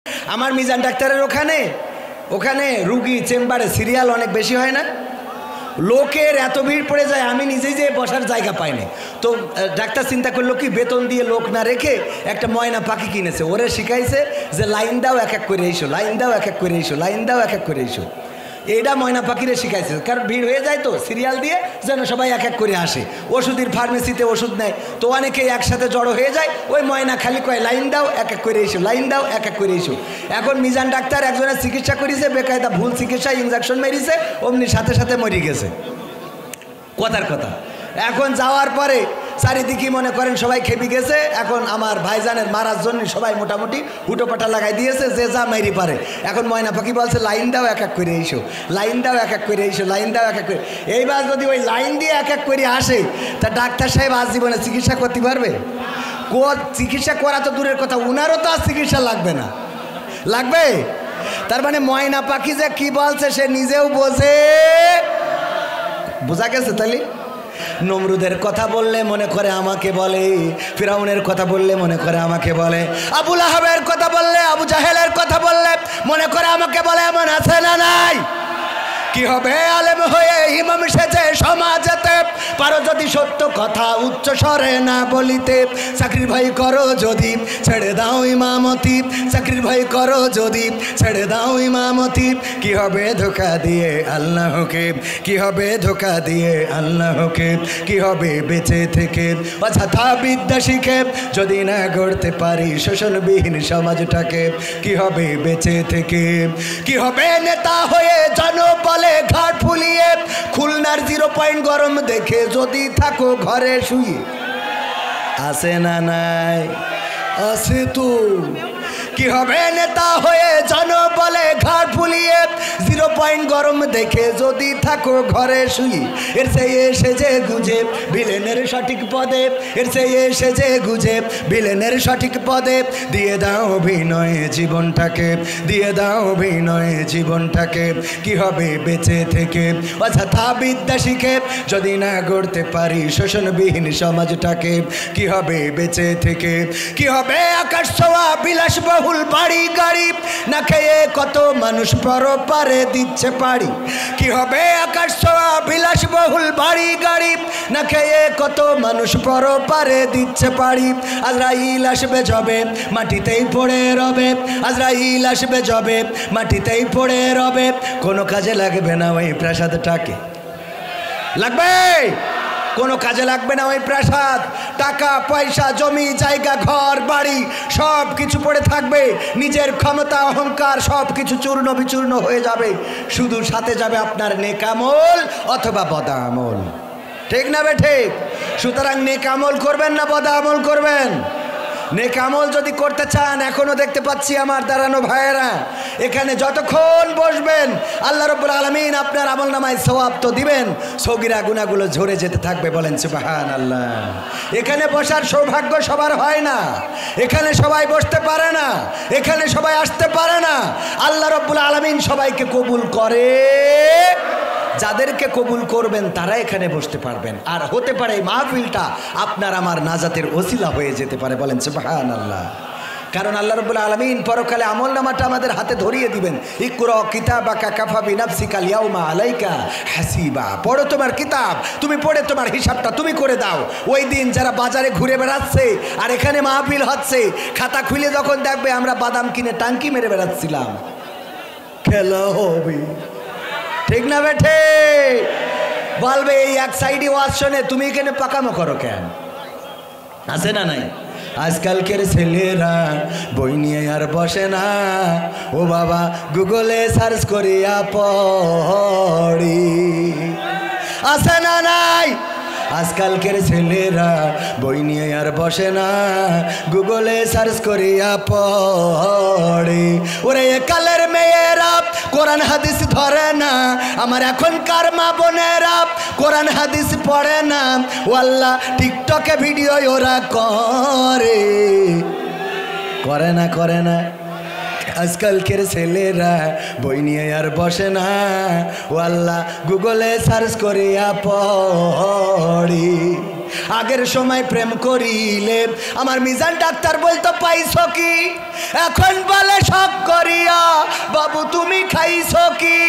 আমার মিজান ডাক্তারের ওখানে রুগী চেম্বারে সিরিয়াল অনেক বেশি হয় না, লোকের এত ভিড় পড়ে যায় আমি নিজেই যে বসার জায়গা পাইনি। তো ডাক্তার চিন্তা করলো কি বেতন দিয়ে লোক না রেখে একটা ময়না পাখি কিনেছে, ওরে শিখাইছে যে লাইন দাও এক এক করে এসো, লাইন দাও এক এক করে এসো, লাইন দাও এক এক করে এসো। এইটা ময়না পাখিরে শিখাইছে, কারণ ভিড় হয়ে যায় তো সিরিয়াল দিয়ে যেন সবাই এক এক করে আসে। ওষুধের ফার্মেসিতে ওষুধ নেয় তো অনেকেই একসাথে জড়ো হয়ে যায়, ওই ময়না খালি কয় লাইন দাও এক এক করে এসো, লাইন দাও এক এক করে এসো। এখন মিজান ডাক্তার একজনের চিকিৎসা করেছে, বেকায়দা ভুল চিকিৎসা, ইঞ্জেকশন মেরেছে, অমনি সাথে সাথে মরে গেছে। কথার কথা। এখন যাওয়ার পরে চারিদিকে মনে করেন সবাই খেপে গেছে। এখন আমার ভাইজানের মারার জন্য সবাই মোটামুটি হুটোপাটা লাগাই দিয়েছে, যে যা মাইরি পারে। এখন ময়না পাখি বলছে লাইন দাও এক এক করে এসো, লাইন দাও এক এক করে এসো, লাইন দাও এক এক করে। এইবার যদি ওই লাইন দিয়ে এক এক করে আসে তা ডাক্তার সাহেব আজ জীবনে চিকিৎসা করতে পারবে? চিকিৎসা করা তো দূরের কথা, উনারও তো আর চিকিৎসা লাগবে না, লাগবে? তার মানে ময়না পাখি যে কি বলছে সে নিজেও বোঝে। বোঝা গেছে? তাহলে নমরুদের কথা বললে মনে করে আমাকে বলে, ফিরাউনের কথা বললে মনে করে আমাকে বলে, আবু লাহাবের কথা বললে, আবু জাহেলের কথা বললে মনে করে আমাকে বলে। এমন আছে না নাই? কি হবে আলেম হয়ে ইমাম সেজে সমাজেতে, পারো যদি সত্য কথা উচ্চ স্বরে না বলিতে। চাকরির ভয় করো যদি ছেড়ে দাও ইমামতি, চাকরির ভয় করো যদি ছেড়ে দাও ইমামতি। কি হবে ধোঁকা দিয়ে আল্লাহকে, কি হবে ধোঁকা দিয়ে আল্লাহকে, কি হবে বেঁচে থেকে অযথা বিদ্যা শিখে যদি না গড়তে পারি শোষণবিহীন সমাজটাকে। কি হবে বেঁচে থেকে, কি হবে নেতা হয়ে জনবল ঘাট ফুলিয়ে, খুলনার 0 পয়েন্ট গরম দেখে যদি থাকো ঘরে শুয়ে। আছে না নাই? আছে তো। কি হবে নেতা হয়ে জনবলে ঘাট ফুলিয়ে, 0 পয়েন্ট গরম দেখে যদি থাকো ঘরে শুয়ে। এর চেয়ে সেজে গুজে ভিলেনের সঠিক পদে, এর চেয়ে সেজে গুজে ভিলেনের সঠিক পদে। দিয়ে দাও অভিনয়ে জীবনটাকে, দিয়ে দাও অভিনয়ে জীবনটাকে। কি হবে বেঁচে থেকে অযথা বিদ্যা শিখে যদি না গড়তে পারি শোষণবিহীন সমাজটাকে। কি হবে বেঁচে থেকে, কি হবে আকাশ ছোঁয়া বিলাসবহুল বাড়ি গাড়ি, না খেয়ে কত মানুষ পরপারে দিচ্ছে পাড়ি। কি হবে আকাশ ছোঁয়া বিলাসবহুল বাড়ি গাড়ি, না খেয়ে কত মানুষ পরপারে দিচ্ছে পাড়ি। আজরাইল আসবে যবে মাটিতেই পড়ে রবে, আজরাইল আসবে যবে মাটিতেই পড়ে রবে। কোনো কাজে লাগবে না ওই প্রাসাদটাকে, লাগবে? কোনো কাজে লাগবে না ওই প্রাসাদ। টাকা পয়সা জমি জায়গা ঘর বাড়ি সব কিছু পড়ে থাকবে, নিজের ক্ষমতা অহংকার সব কিছু চূর্ণ বিচূর্ণ হয়ে যাবে। শুধু সাথে যাবে আপনার নেকামল অথবা বদামল। ঠিক না বে ঠিক? সুতরাং নেকামল করবেন না বদামল করবেন? নেকামল যদি করতে চান, এখনো দেখতে পাচ্ছি আমার দাঁড়ানো ভাইয়েরা, এখানে যতক্ষণ বসবেন আল্লাহ রাব্বুল আলামিন আপনার আমলনামায় সওয়াব তো দিবেন, সগীরা গুনাহগুলো ঝরে যেতে থাকবে। বলেন সুবহানাল্লাহ। এখানে বসার সৌভাগ্য সবার হয় না, এখানে সবাই বসতে পারে না, এখানে সবাই আসতে পারে না। আল্লাহ রাব্বুল আলামিন সবাইকে কবুল করে, যাদেরকে কবুল করবেন তারা এখানে বসতে পারবেন। আর হতে পারে এই মাহফিলটা আপনার আমার নাজাতের ওসিলা হয়ে যেতে পারে। বলেন সুবহানাল্লাহ। কারণ আল্লাহ রাব্বুল আলামিন পরকালে আমলনামাটা আমাদের হাতে ধরিয়ে দিবেন। ইকরা কিতাবাকা কাফা বিনাফসিকাল ইয়াউমা আলাইকা হাসিবা। পড়ো তোমার কিতাব, তুমি পড়ে তোমার হিসাবটা তুমি করে দাও। ওই দিন যারা বাজারে ঘুরে বেড়াচ্ছে আর এখানে মাহফিল হচ্ছে, খাতা খুলে যখন দেখবে আমরা বাদাম কিনে টাঙ্কি মেরে বেড়াচ্ছিলাম, খেলা হবে। ঠিক না বেঠে? বলবে এই এক সাইডে ওয়াজ শোনে তুমি এখানে পাকামো করো কেন? আছে না নাই? আজকালকের ছেলেরা বই নিয়ে আর বসে না, ও বাবা গুগলে সার্চ করিয়া পড়ি। আছে না নাই? আজকালকের ছেলেরা বই নিয়ে আর বসে না, গুগলে সার্চ করিয়া পড়ে। ওরে কালের মেয়েরা কোরআন হাদিস ধরে না, আমার এখনকার মা বোনেরা কোরআন হাদিস পড়ে না। ও আল্লাহ, টিকটকে ভিডিও ওরা করে, করে না? করে না? আজকালকের ছেলেরা বই নিয়ে আর বসে না, ও আল্লাহ গুগলে সার্চ করিয়া পড়ি। আগের সময় প্রেম করিলে আমার মিজান ডাক্তার বলতো পাইছো কি, এখন বলে শখ করিয়া বাবু তুমি খাইছো কি।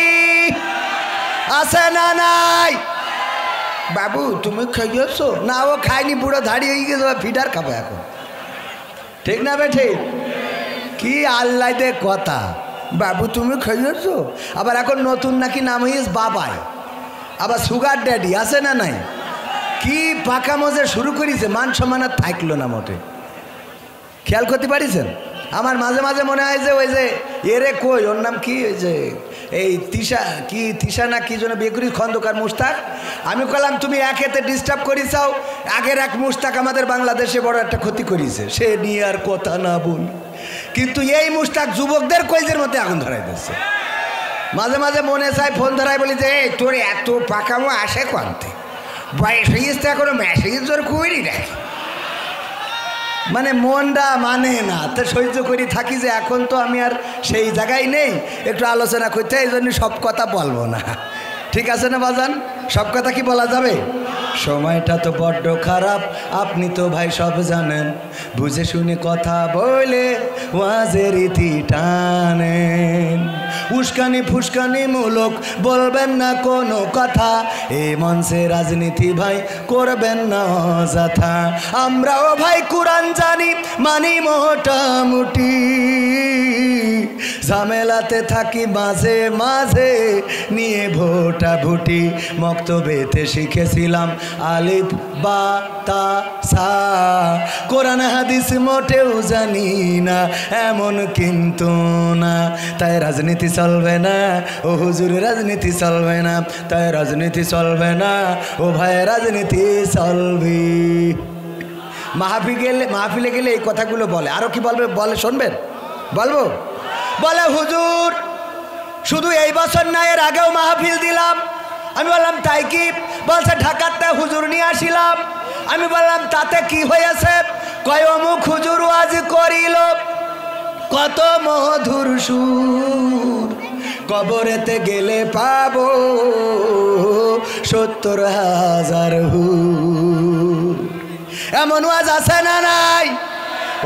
আছে না নাই? বাবু তুমি খাইয়েছো না? ও খাইনি, বুড়ো দাঁড়িয়ে হয়ে গেছে, ফিডার খাবে এখন। ঠিক না বে ঠিক? কি আল্লাহ দে কথা, বাবু তুমি খাইয়েছো। আবার এখন নতুন নাকি নাম হইস বাবাই, আবার সুগার ড্যাডি। আছে না নাই? কি পাকা মজা শুরু করেছে, মান সম্মান আর থাকলো না মোটে। খেয়াল করতে পারিছেন? আমার মাঝে মাঝে মনে হয় যে ওই যে এরে কই, ওর নাম কি, ওই যে এই তিশা না কি জন্য বিয়ে করি, খন্দকার মুস্তাক। আমি বললাম তুমি একেতে ডিস্টার্ব করি চাও, আগের এক মুস্তাক আমাদের বাংলাদেশে বড় একটা ক্ষতি করেছে, সে নিয়ে আর কথা না বল। কিন্তু এই মুস্তাক যুবকদের কলজের মধ্যে আগুন ধরাই দিচ্ছে। মাঝে মাঝে মনে চাই ফোন ধরাই বলি যে এই তোর এত পাকামো আসে কোনতে, বয়স হয়েছে এখনো মেসেজ জোর করি রাখি, মানে মনটা মানে না, তো সহ্য করি থাকি যে এখন তো আমি আর সেই জায়গায় নেই, একটু আলোচনা করতে, এই জন্য সব কথা বলবো না। ঠিক আছে না বাজান? সব কথা কি বলা যাবে? সময়টা তো বড্ড খারাপ, আপনি তো ভাই সব জানেন, বুঝে শুনে কথা বলে ওয়াজের ইতি টানেন। উস্কানি ফুস্কানি মূলক বলবেন না কোনো কথা, এই মঞ্চে রাজনীতি ভাই করবেন না অযথা। আমরাও ভাই কোরআন জানি মানি মোটামুটি, ঝামেলাতে থাকি মাঝে মাঝে নিয়ে ভোটা ভুটি। মক্তবেতে শিখেছিলাম আলিফ বা তা সা, কোরআন হাদিস মোটেও জানি না এমন কিন্তু না, তাই রাজনীতি চলবে না ও হুজুর, রাজনীতি চলবে না, তাই রাজনীতি চলবে না ও ভাই, রাজনীতি চলবে। মাহফিলে গেলে এই কথাগুলো বলে। আরো কি বলবে বলে শুনবেন? বলবো? বলে হুজুর শুধু এই বছর না, এর আগেও মাহফিল দিলাম। আমি বললাম তাই কি? বলছে ঢাকাতে হুজুর নিয়ে আসিলাম। আমি বললাম তাতে কি হয়েছে? কয় অমুক হুজুর ওয়াজ করিল, কত মধুর সুর, কবরেতে গেলে পাবো ৭০,০০০ হুর। এমন ওয়াজ আছে না নাই?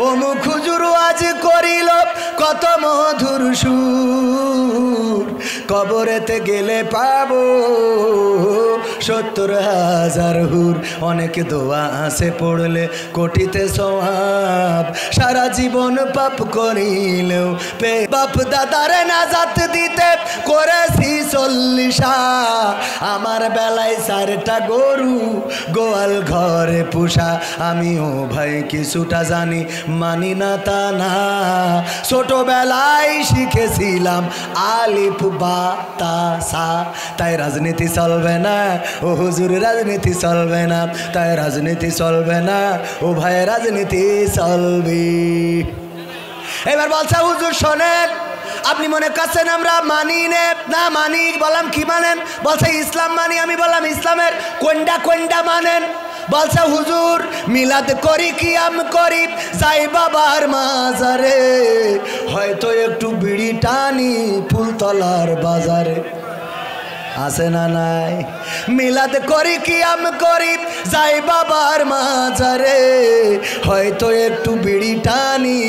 অমুক হুজুর ওয়াজ করিল, কত মধুর সুর, কবরেতে গেলে পাবো ৭০,০০০ হুর। অনেক দোয়া আছে পড়লে কোটিতে সওয়াব, সারা জীবন পাপ করিলেও পে বাপ দাদারে নাজাত দিতে করেছি ৪০। আমার বেলায় ৪টা গরু গোয়াল ঘরে পুষা, আমিও ভাই কিছুটা জানি, মানি না তা না, ছোটবেলায় শিখেছিলাম আলিফ বা তা সা, তাই রাজনীতি চলবে না ও হুজুর, রাজনীতি চলবে না, তাই রাজনীতি চলবে না ও ভাই, রাজনীতি চলবে। এবার বলছে হুজুর শোনেন, আপনি মনে করছেন আমরা মানি না মানি। বললাম কি মানেন? বলছে ইসলাম মানি। আমি বললাম ইসলামের কোনটা কোনটা মানেন? বলছে হুজুর মিলাদ করি, কিয়াম করি, যাই বাবার মাজারে, হয়তো একটু বিড়ি টানি ফুলতলার বাজারে। আছে না নাই? মিলাদ করি, কিয়াম করি, যাই বাবার মাজারে, হয়তো একটু বিড়ি টানি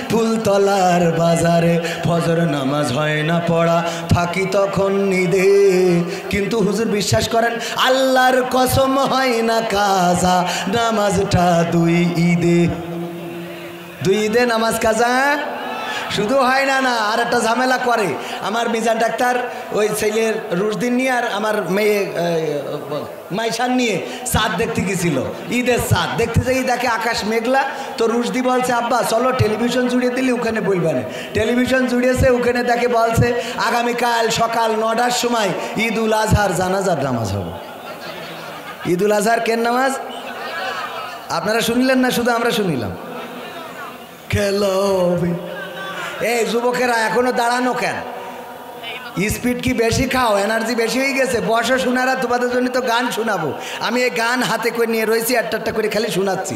ফুলতলার বাজারে। ফজর নামাজ হয় না পড়া, থাকি তখন নিদে, কিন্তু হুজুর বিশ্বাস করেন আল্লাহর কসম হয় না কাজা নামাজটা 2 ঈদে। 2 ঈদে নামাজ কাজা শুধু হয় না, না আর একটা ঝামেলা করে। আমার মিজান ডাক্তার ওই ছেলের রুশদিন নিয়ে আর আমার মেয়ে মাইশান নিয়ে চাঁদ দেখতে গেছিল, ঈদের চাঁদ দেখতে যাই, দেখে আকাশ মেঘলা। তো রুশদি বলছে আব্বা চলো টেলিভিশন জুড়ে দিলি ওখানে বলবেন। টেলিভিশন জুড়িয়েছে, ওখানে দেখে বলছে আগামীকাল সকাল 9টার সময় ঈদুল আজহার জানাজার নামাজ হবে। ঈদুল আজহার কেন নামাজ? আপনারা শুনলেন না, শুধু আমরা শুনিলাম। খেলা হবে। এই যুবকেরা এখনো দাঁড়ানো কেন? স্পিড কি বেশি খাও? এনার্জি বেশি হয়ে গেছে? বসো শোনারা, তোমাদের জন্য তো গান শোনাবো। আমি এই গান হাতে করে নিয়ে রয়েছি, একটা করে খালি শোনাচ্ছি।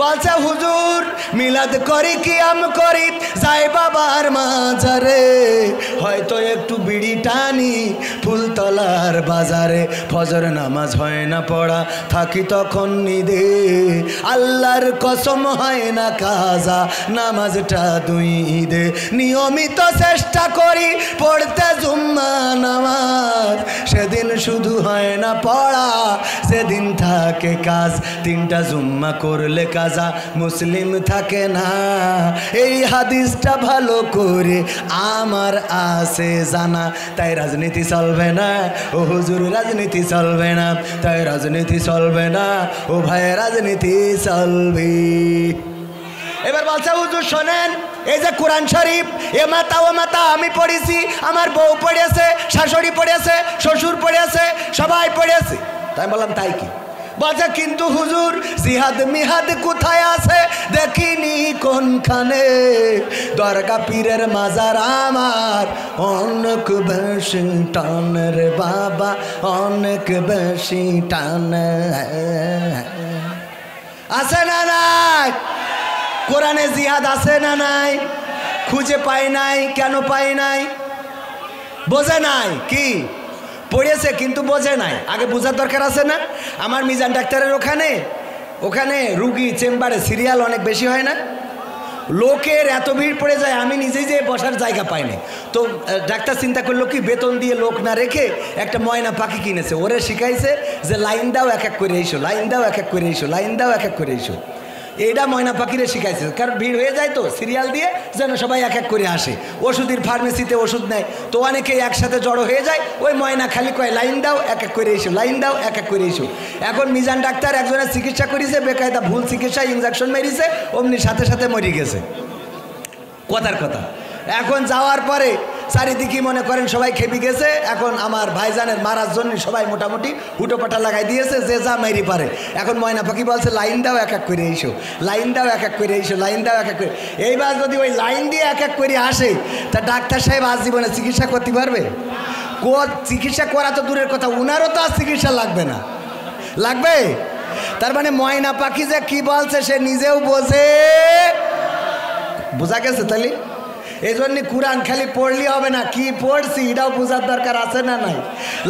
বলছে হুজুর মিলাদ করি, কিয়াম করি, যাই বাবার মাজারে, হয় হয়তো একটু বিড়ি টানি ফুলতলার বাজারে, ফজর নামাজ হয় না পড়া, থাকি তখন নিদে, আল্লাহর কসম হয় না কাজা নামাজটা 2 ঈদে, নিয়মিত চেষ্টা করি পড়তে জুম্মা নামাজ, সেদিন শুধু হয় না পড়া, সেদিন থাকে কাজ, 3টা জুম্মা করলে কাজা মুসলিম থাকে না, এই হাদিসটা ভালো করে আমার আছে জানা, তাই রাজনীতি চলবে না ও হুজুর, রাজনীতি চলবে না, তাই রাজনীতি চলবে না ও ভাই, রাজনীতি চলবে। এবার বলছে হুজুর শোনেন, এই যে কোরআন শরীফ এ মাতা ও মাতা আমি পড়েছি, আমার বউ পড়েছে, শাশুড়ি পড়েছে, শ্বশুর পড়েছে, সবাই পড়েছে। তাই বললাম তাই কি? বলছে কিন্তু হুজুর জিহাদ মিহাদ কোথায় আছে দেখিনি কোনখানে, দরগা পীরের মাজার আমার অনেক বেশি টান রে বাবা, অনেক বেশি টান। আছে না নাই? কোরআনে জিহাদ আছে না নাই? খুঁজে পাই নাই। কেন পাই নাই? বোঝে নাই। কি পড়েছে কিন্তু বোঝে নাই, আগে বোঝার দরকার আছে না? আমার মিজান ডাক্তারের ওখানে রুগী চেম্বারে সিরিয়াল অনেক বেশি হয় না, লোকের এত ভিড় পড়ে যায়, আমি নিজেই যে বসার জায়গা পাইনি। তো ডাক্তার চিন্তা করলো কি, বেতন দিয়ে লোক না রেখে একটা ময়না পাখি কিনেছে, ওরে শিখাইছে যে লাইন দাও এক এক করে এসো, লাইন দাও এক এক করে এসো, লাইন দাও এক এক করে এসো। এইটা ময়না পাখিরে শিখাইছে, কারণ ভিড় হয়ে যায় তো সিরিয়াল দিয়ে, যেন সবাই এক এক করে আসে। ওষুধের ফার্মেসিতে ওষুধ নেয় তো অনেকেই একসাথে জড়ো হয়ে যায়, ওই ময়না খালি কয় লাইন দাও এক এক করে এসো, লাইন দাও এক এক করে এসো। এখন মিজান ডাক্তার একজনের চিকিৎসা করেছে, বেকায়দা ভুল চিকিৎসা, ইঞ্জেকশন মেরেছে, অমনি সাথে সাথে মরে গেছে। কথার কথা। এখন যাওয়ার পরে চারিদিকে মনে করেন সবাই খেপে গেছে। এখন আমার ভাইজানের মারার জন্য সবাই মোটামুটি হুটোপাটা লাগাই দিয়েছে, যে যা মেরি পারে। এখন ময়না পাখি বলছে লাইন দাও এক এক করে এসো, লাইন দাও এক এক করে এসো, লাইন দাও এক এক করে। এইবার যদি ওই লাইন দিয়ে এক এক করে আসে, তা ডাক্তার সাহেব আজ জীবনে চিকিৎসা করতে পারবে? চিকিৎসা করা তো দূরের কথা, উনারও তো আর চিকিৎসা লাগবে না। লাগবে? তার মানে ময়না পাখি যে কি বলছে সে নিজেও বোঝে। বোঝা গেছে? তাহলে এই জন্য কোরআন খালি পড়লি হবে না, কি পড়ছি এটাও বোঝার দরকার আছে না নাই?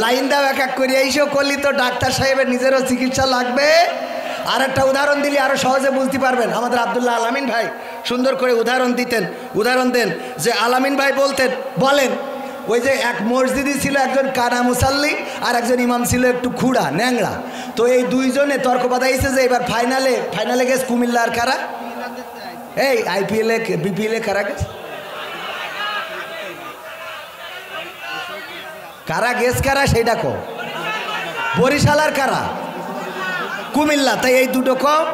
লাইন দাও এক এক করে এইসব করলি তো ডাক্তার সাহেবের নিজেরও চিকিৎসা লাগবে। আর একটা উদাহরণ দিলে আরও সহজে বুঝতে পারবেন। আমাদের আব্দুল্লাহ আলামিন ভাই সুন্দর করে উদাহরণ দেন যে আলামিন ভাই বলেন ওই যে এক মসজিদই ছিল একজন কানা মুসাল্লি আর একজন ইমাম ছিল একটু খুঁড়া ন্যাংড়া। তো এই দুইজনে তর্ক বাঁধাইছে যে এবার ফাইনালে গেছে কুমিল্লা আর কারা, এই আইপিএলে বিপিএলে কারা গেছে, কারা গেছ কারা সেইটা কো, বরিশাল আর কারা, কুমিল্লা। তাই এই দুটো কম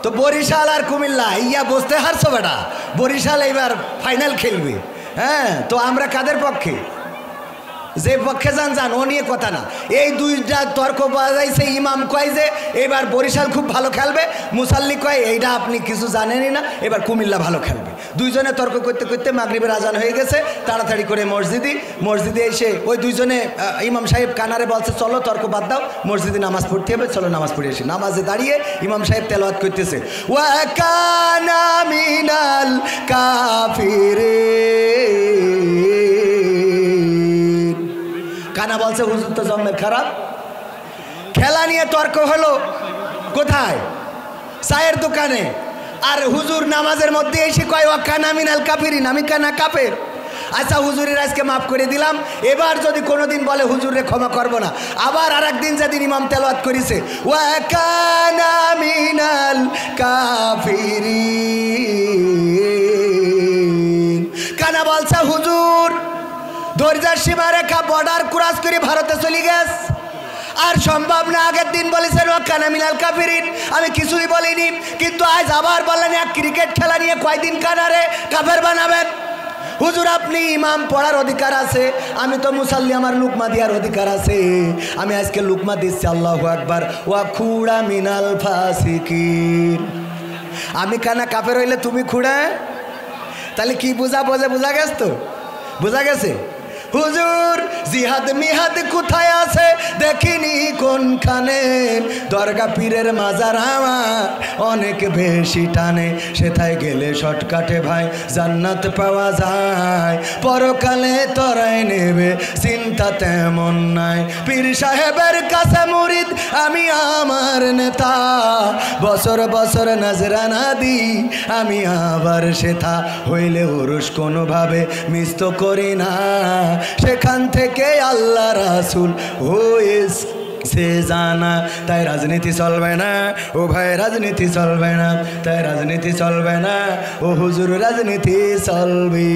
তো, বরিশাল আর কুমিল্লা ইয়া বুঝতে হারছো বেটা, বরিশাল এইবার ফাইনাল খেলবে। হ্যাঁ, তো আমরা কাদের পক্ষে? যে পক্ষে যান ও নিয়ে কথা না। এই দুইটা তর্ক বাজাইছে, ইমাম কয় যে এবার বরিশাল খুব ভালো খেলবে, মুসাল্লি কয় এইটা আপনি কিছু জানেনই না, এবার কুমিল্লা ভালো খেলবে। দুইজনে তর্ক করতে করতে মাগরিবের আজান হয়ে গেছে, তাড়াতাড়ি করে মসজিদে এসে ওই দুইজনে ইমাম সাহেব কানারে বলছে চলো তর্ক বাদ দাও, মসজিদে নামাজ পড়তে হবে, চলো নামাজ পড়ে এসে। নামাজে দাঁড়িয়ে ইমাম সাহেব তেলাওয়াত করতেছে, ওয়া কানা মিনাল কাফিরিন। কানা বলছে হুজুর তো জন্মের খারাপ। খেলা নিয়ে তর্ক হলো কোথায়? চায়ের দোকানে। আর হুজুর নামাজের মধ্যে এসে কয় ওয়া কানা মিনাল কাফিরিন, আমি কানা কাফের। আচ্ছা হুজুরের আজকে মাফ করে দিলাম, এবার যদি কোনোদিন বলে হুজুরে ক্ষমা করব না, আবার আর একদিন যেদিন ইমাম তেলাওয়াত করেছে ওয়া কানা মিনাল কাফিরিন, কানা বলছে হুজুর ধৈর্যের সীমা রেখা বর্ডার ক্রস করে ভারতে চলে গেছে, আর সম্ভব না। আগের দিন বলেছেন ওয়া কানা মিনাল কাফিরিন, আমি কিছুই বলিনি, কিন্তু আজ আবার বললেন এক ক্রিকেট খেলা নিয়ে কয়দিন কানারে কাফের বানাবেন। হুজুর আপনি ইমাম পড়ার অধিকার আছে, আমি তো মুসাল্লি, আমার লুকমা দেওয়ার অধিকার আছে, আমি আজকে লুকমা দিচ্ছি। আল্লাহু আকবার। ওয়া খুড়া মিনাল ফাসিকিন, আমি কানা কাফের হইলে তুমি খুড়া, তাহলে কি বোঝা গেছে তো? বোঝা গেছে? হুজুর জিহাদ মিহাদ কোথায় আছে দেখিনি কোনখানে, দরগা পীরের মাজার আমার অনেক বেশি টানে, সেথায় গেলে শর্টকাটে ভাই জান্নাত পাওয়া যায়, পরকালে তরাই নেবে চিন্তা তেমন নাই। পীর সাহেবের কাছে মুরিদ আমি আমার নেতা, বছর বছর নজরানা দি আমি আবার সেথা, হইলে উরুস কোনোভাবে মিস তো করি না, সেখান থেকে আল্লাহ রাসূল হয়েছে জানা। তাই রাজনীতি চলবে না ও ভাই, রাজনীতি চলবে না, তাই রাজনীতি চলবে না ও হুজুর, রাজনীতি চলবে।